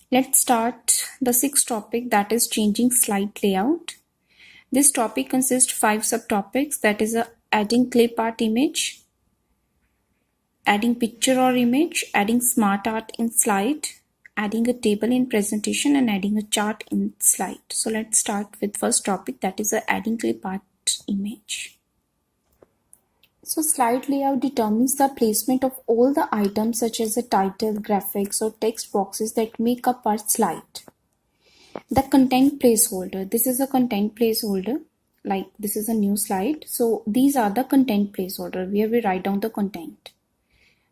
Let's start the sixth topic, that is changing slide layout. This topic consists 5 subtopics, that is adding clip art image, adding picture or image, adding smart art in slide, adding a table in presentation, and adding a chart in slide. So let's start with first topic, that is adding clip art image. So slide layout determines the placement of all the items such as the title, graphics, or text boxes that make up our slide. The content placeholder. This is a content placeholder. Like this is a new slide. So these are the content placeholder where we write down the content.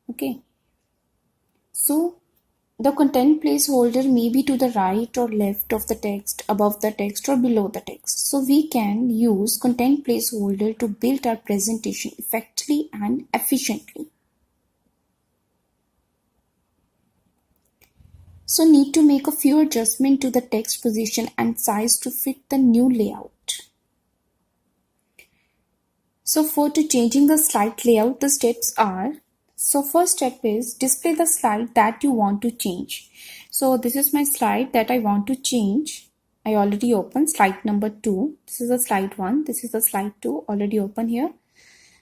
Okay. So the content placeholder may be to the right or left of the text, above the text, or below the text. So we can use content placeholder to build our presentation effectively and efficiently. So need to make a few adjustments to the text position and size to fit the new layout. So for changing the slide layout, the steps are, so first step is display the slide that you want to change. So this is my slide that I want to change. I already opened slide number 2. This is a slide 1. This is a slide 2 already open here.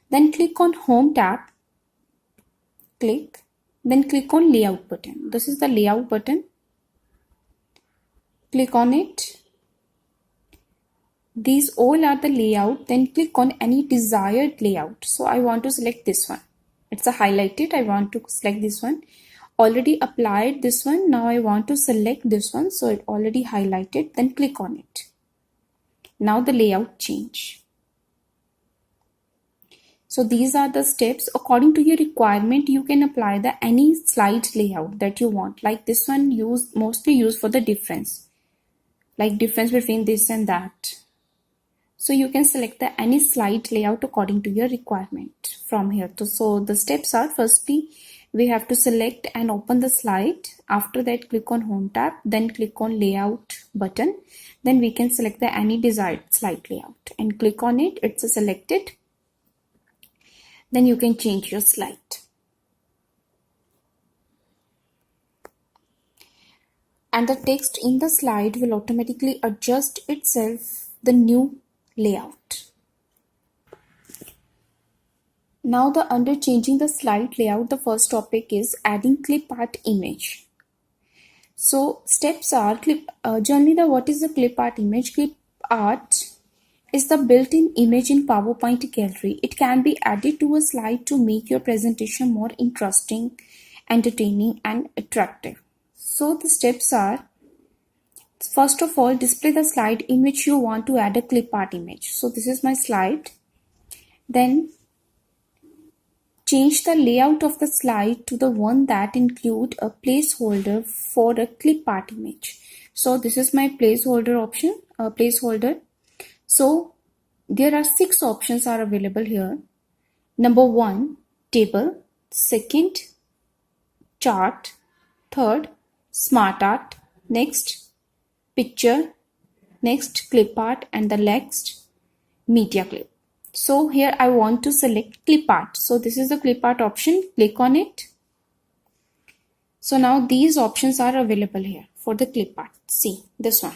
Then click on Home tab. Click. Then click on Layout button. This is the Layout button. Click on it. These all are the layout. Then click on any desired layout. So I want to select this one. It's a highlighted. I want to select this one. Already applied this one. Now I want to select this one. So it already highlighted. Then click on it. Now the layout change. So these are the steps. According to your requirement, you can apply the any slide layout that you want. Like this one mostly used for the difference. Like difference between this and that. So you can select the any slide layout according to your requirement from here. So the steps are, firstly, we have to select and open the slide. After that, click on Home tab, then click on Layout button. Then we can select the any desired slide layout and click on it. It's selected. Then you can change your slide. And the text in the slide will automatically adjust itself the new layout. Now under changing the slide layout, the first topic is adding clip art image. So steps are generally what is the clip art image? Clip art is the built-in image in PowerPoint gallery. It can be added to a slide to make your presentation more interesting, entertaining, and attractive. So the steps are, first of all, display the slide in which you want to add a clip art image. So this is my slide. Then change the layout of the slide to the one that include a placeholder for a clip art image. So this is my placeholder option, placeholder. So there are 6 options are available here. Number 1, table. Second, chart. Third, smart art. Next, picture. Next, clip art, and the next, media clip. So here I want to select clip art. So this is the clip art option. Click on it. So now these options are available here for the clip art. See this one.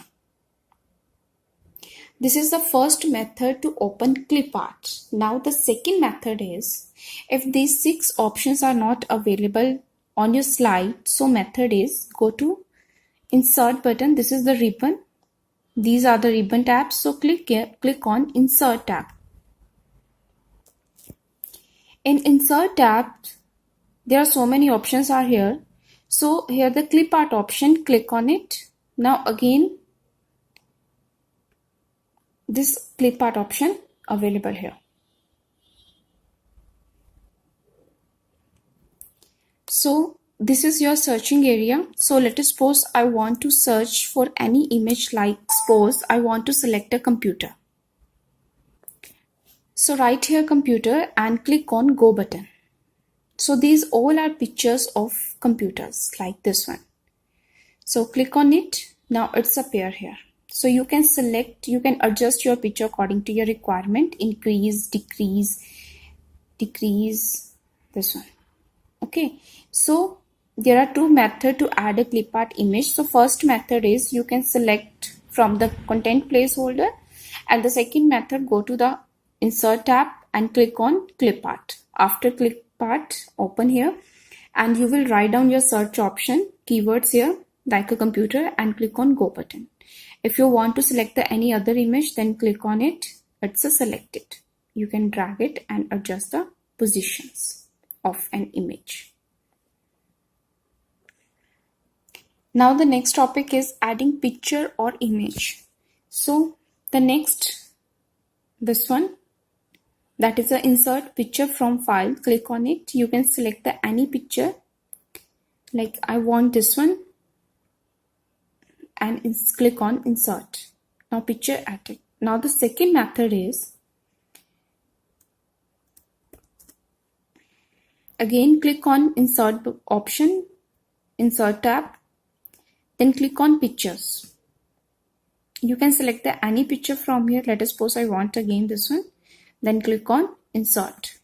This is the first method to open clip art. Now the second method is, if these 6 options are not available on your slide, so method is go to insert button. This is the ribbon. These are the ribbon tabs. So click on insert tab. In insert tab, there are so many options are here. So here the clip art option, click on it. Now again, this clip art option available here. So this is your searching area. So let us suppose I want to search for any image, like suppose I want to select a computer. So write here computer and click on go button. So these all are pictures of computers like this one. So click on it. Now it's appear here. So you can select, you can adjust your picture according to your requirement. Increase, decrease, this one. Okay. So there are two methods to add a clip art image. So first method is you can select from the content placeholder, and the second method, go to the insert tab and click on clip art. After clip art, open here and you will write down your search option keywords here like a computer and click on go button. If you want to select any other image, then click on it. It's a selected. You can drag it and adjust the positions of an image. Now the next topic is adding picture or image. So the next, this one, that is a insert picture from file. Click on it. You can select the any picture, like I want this one, and click on insert. Now picture added. Now the second method is, again click on insert option, insert tab, then click on pictures. You can select the any picture from here. Let us suppose I want again this one, then click on insert.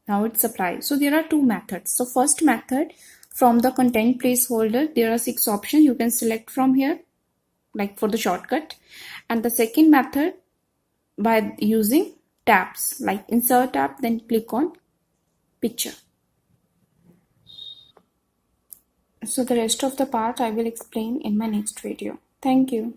Now it's applied. So there are two methods. So first method, from the content placeholder, there are 6 options you can select from here, like for the shortcut. And the second method, by using tabs like insert tab, then click on picture. So the rest of the part I will explain in my next video. Thank you.